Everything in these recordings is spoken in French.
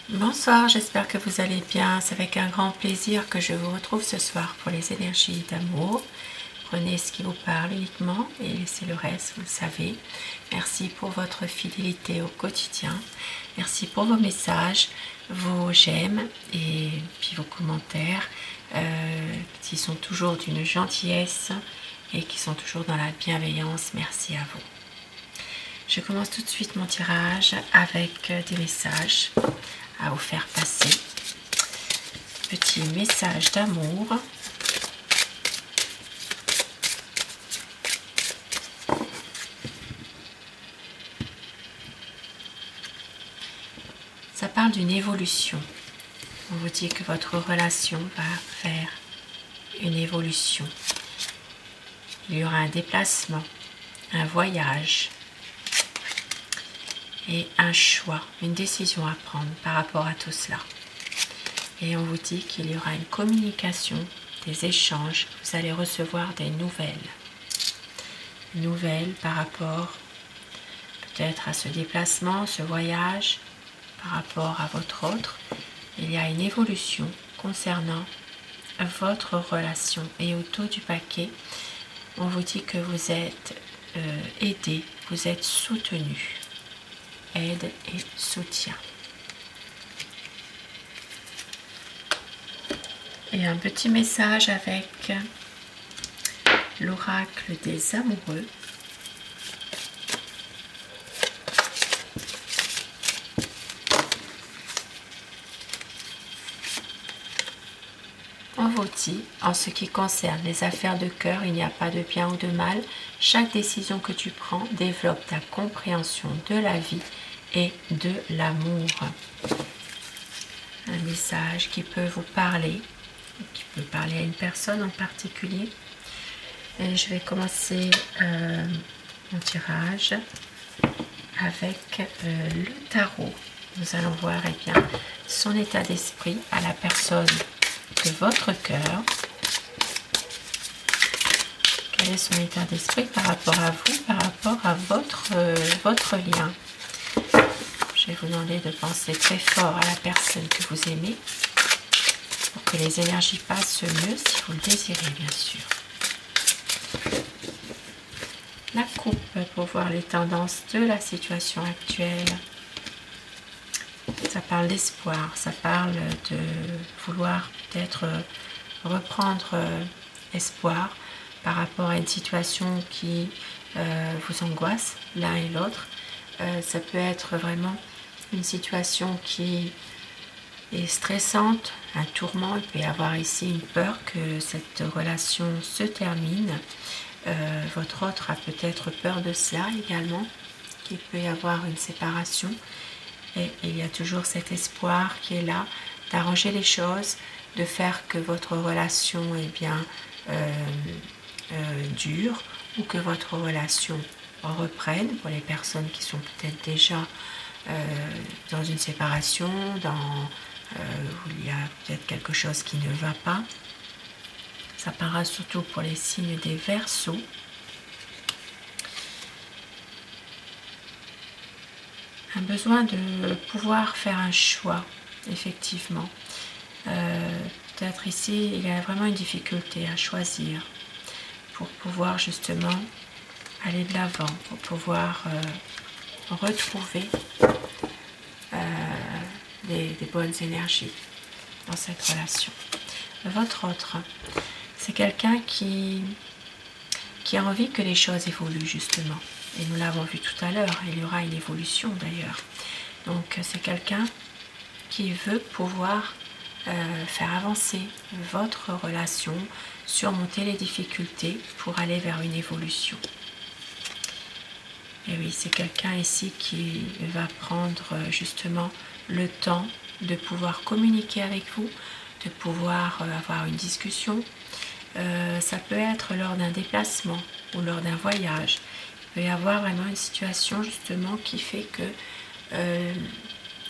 Bonsoir, j'espère que vous allez bien. C'est avec un grand plaisir que je vous retrouve ce soir pour les énergies d'amour. Prenez ce qui vous parle uniquement et laissez le reste, vous le savez. Merci pour votre fidélité au quotidien. Merci pour vos messages, vos j'aime et puis vos commentaires qui sont toujours d'une gentillesse et qui sont toujours dans la bienveillance. Merci à vous. Je commence tout de suite mon tirage avec des messages à vous faire passer. Petit message d'amour. Ça parle d'une évolution. On vous dit que votre relation va faire une évolution. Il y aura un déplacement, un voyage et un choix, une décision à prendre par rapport à tout cela. Et on vous dit qu'il y aura une communication, des échanges, vous allez recevoir des nouvelles. Nouvelles par rapport peut-être à ce déplacement, ce voyage, par rapport à votre autre. Il y a une évolution concernant votre relation. Et au taux du paquet, on vous dit que vous êtes aidé, vous êtes soutenu. Aide et soutien. Et un petit message avec l'oracle des amoureux. On vous dit, en ce qui concerne les affaires de cœur, il n'y a pas de bien ou de mal. Chaque décision que tu prends développe ta compréhension de la vie et de l'amour. Un message qui peut vous parler, qui peut parler à une personne en particulier. Et je vais commencer mon tirage avec le tarot. Nous allons voir bien, son état d'esprit à la personne de votre cœur. Quel est son état d'esprit par rapport à vous, par rapport à votre lien? Je vais vous demander de penser très fort à la personne que vous aimez pour que les énergies passent mieux si vous le désirez, bien sûr. La coupe pour voir les tendances de la situation actuelle. Ça parle d'espoir, ça parle de vouloir peut-être reprendre espoir par rapport à une situation qui vous angoisse l'un et l'autre. Ça peut être vraiment une situation qui est stressante, un tourment. Il peut y avoir ici une peur que cette relation se termine. Votre autre a peut-être peur de cela également, qu'il peut y avoir une séparation. Et il y a toujours cet espoir qui est là d'arranger les choses, de faire que votre relation dure ou que votre relation reprenne pour les personnes qui sont peut-être déjà dans une séparation, où il y a peut-être quelque chose qui ne va pas. Ça parlera surtout pour les signes des Verseaux. Un besoin de pouvoir faire un choix, effectivement. Peut-être ici, il y a vraiment une difficulté à choisir pour pouvoir justement aller de l'avant, pour pouvoir retrouver des bonnes énergies dans cette relation. Votre autre, c'est quelqu'un qui a envie que les choses évoluent justement. Et nous l'avons vu tout à l'heure, il y aura une évolution d'ailleurs. Donc c'est quelqu'un qui veut pouvoir faire avancer votre relation, surmonter les difficultés pour aller vers une évolution. Et oui, c'est quelqu'un ici qui va prendre justement le temps de pouvoir communiquer avec vous, de pouvoir avoir une discussion. Ça peut être lors d'un déplacement ou lors d'un voyage. Il peut y avoir vraiment une situation justement qui fait que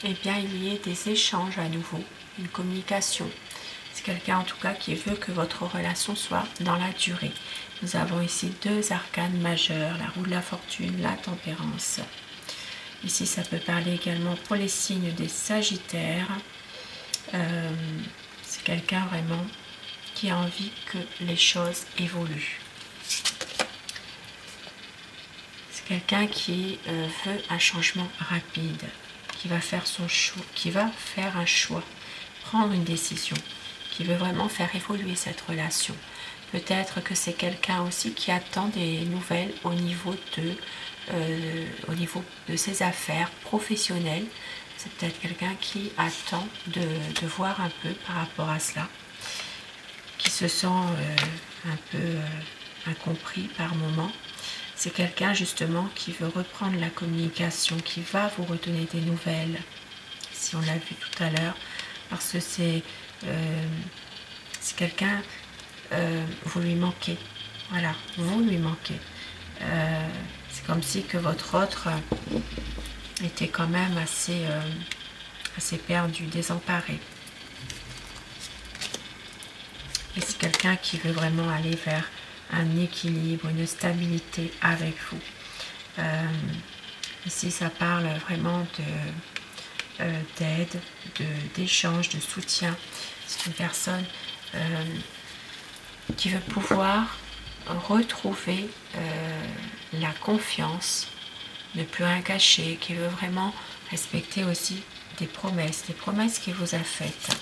il y ait des échanges à nouveau, une communication. C'est quelqu'un en tout cas qui veut que votre relation soit dans la durée. Nous avons ici deux arcanes majeurs, la roue de la fortune, la tempérance. Ici, ça peut parler également pour les signes des Sagittaires. C'est quelqu'un vraiment qui a envie que les choses évoluent. C'est quelqu'un qui veut un changement rapide, qui va faire son choix, qui va faire un choix, prendre une décision, qui veut vraiment faire évoluer cette relation. Peut-être que c'est quelqu'un aussi qui attend des nouvelles au niveau de ses affaires professionnelles. C'est peut-être quelqu'un qui attend de voir un peu par rapport à cela, qui se sent un peu incompris par moment. C'est quelqu'un justement qui veut reprendre la communication, qui va vous redonner des nouvelles, si on l'a vu tout à l'heure, parce que c'est quelqu'un, vous lui manquez, voilà, vous lui manquez. C'est comme si que votre autre était quand même assez perdu, désemparé. Et c'est quelqu'un qui veut vraiment aller vers un équilibre, une stabilité avec vous. Ici, ça parle vraiment d'aide, d'échange, de soutien. C'est une personne qui veut pouvoir retrouver la confiance, ne plus rien cacher, qui veut vraiment respecter aussi des promesses qu'il vous a faites.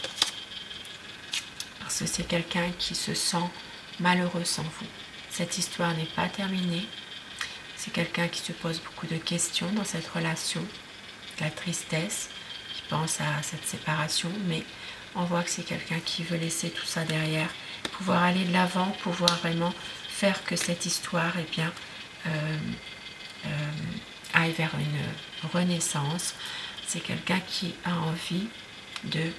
Parce que c'est quelqu'un qui se sent malheureux sans vous. Cette histoire n'est pas terminée. C'est quelqu'un qui se pose beaucoup de questions dans cette relation, la tristesse, qui pense à cette séparation, mais on voit que c'est quelqu'un qui veut laisser tout ça derrière, pouvoir aller de l'avant, pouvoir vraiment faire que cette histoire aille vers une renaissance. C'est quelqu'un qui a envie de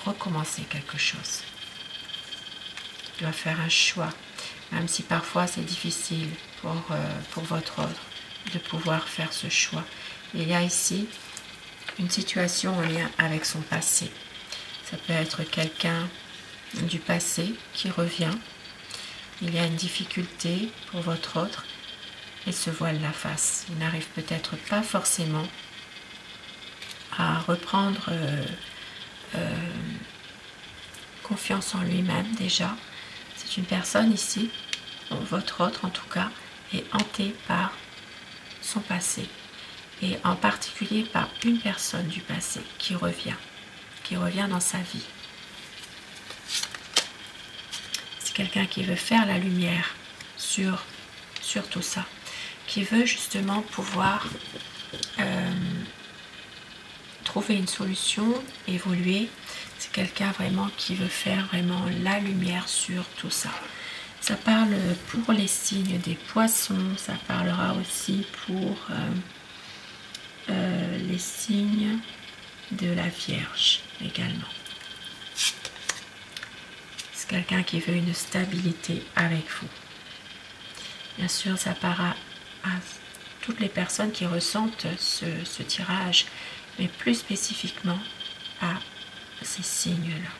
recommencer quelque chose. Il doit faire un choix, même si parfois c'est difficile pour votre autre de pouvoir faire ce choix. Il y a ici une situation en lien avec son passé. Ça peut être quelqu'un du passé qui revient. Il y a une difficulté pour votre autre et se voile la face. Il n'arrive peut-être pas forcément à reprendre confiance en lui-même déjà. C'est une personne ici, votre autre en tout cas, est hanté par son passé et en particulier par une personne du passé qui revient dans sa vie. C'est quelqu'un qui veut faire la lumière sur tout ça, qui veut justement pouvoir trouver une solution, évoluer. C'est quelqu'un vraiment qui veut faire vraiment la lumière sur tout ça. Ça parle pour les signes des poissons, ça parlera aussi pour les signes de la Vierge également. C'est quelqu'un qui veut une stabilité avec vous. Bien sûr, ça parlera à toutes les personnes qui ressentent ce tirage, mais plus spécifiquement à ces signes-là.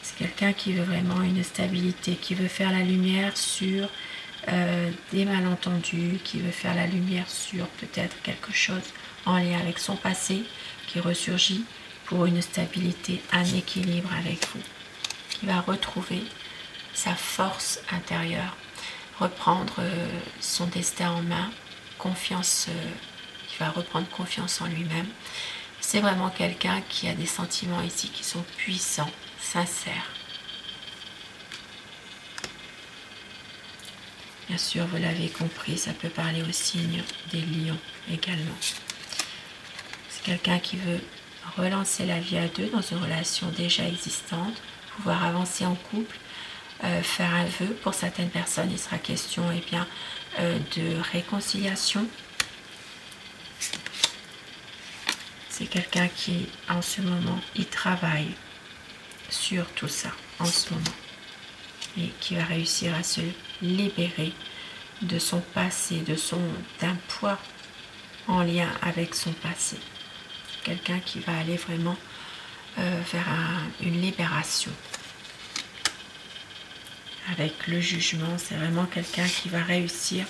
C'est quelqu'un qui veut vraiment une stabilité, qui veut faire la lumière sur des malentendus, qui veut faire la lumière sur peut-être quelque chose en lien avec son passé qui ressurgit pour une stabilité, un équilibre avec vous, qui va retrouver sa force intérieure, reprendre son destin en main, confiance, qui va reprendre confiance en lui-même. C'est vraiment quelqu'un qui a des sentiments ici qui sont puissants, sincères. Bien sûr, vous l'avez compris, ça peut parler au signe des lions également. C'est quelqu'un qui veut relancer la vie à deux dans une relation déjà existante, pouvoir avancer en couple, faire un vœu. Pour certaines personnes, il sera question de réconciliation. C'est quelqu'un qui, en ce moment, il travaille sur tout ça, en ce moment. Et qui va réussir à se libérer de son passé, d'un poids en lien avec son passé. Quelqu'un qui va aller vraiment vers une libération. Avec le jugement, c'est vraiment quelqu'un qui va réussir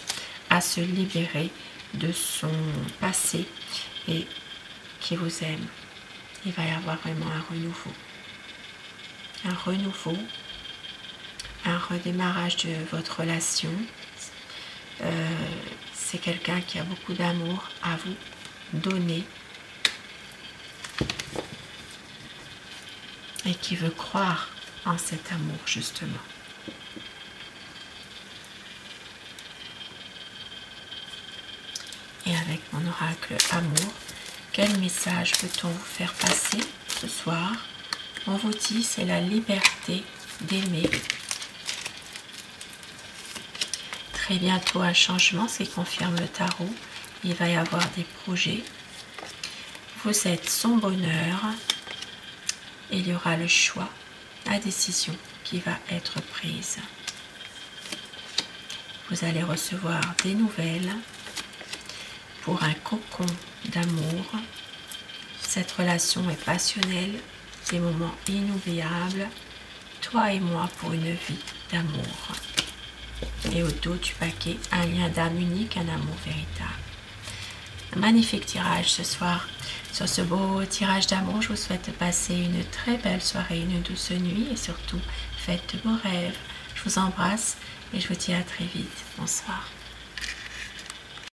à se libérer de son passé et qui vous aime. Il va y avoir vraiment un renouveau. Un renouveau, un redémarrage de votre relation. C'est quelqu'un qui a beaucoup d'amour à vous donner et qui veut croire en cet amour justement. Et avec mon oracle amour, quel message peut-on vous faire passer ce soir? On vous dit c'est la liberté d'aimer. Très bientôt un changement, ce qui confirme le tarot. Il va y avoir des projets. Vous êtes son bonheur. Et il y aura le choix, la décision qui va être prise. Vous allez recevoir des nouvelles pour un cocon d'amour. Cette relation est passionnelle, des moments inoubliables. Toi et moi pour une vie d'amour. Et au dos du paquet, un lien d'âme unique, un amour véritable. Un magnifique tirage ce soir. Sur ce beau tirage d'amour, je vous souhaite de passer une très belle soirée, une douce nuit et surtout, faites de beaux rêves. Je vous embrasse et je vous dis à très vite. Bonsoir.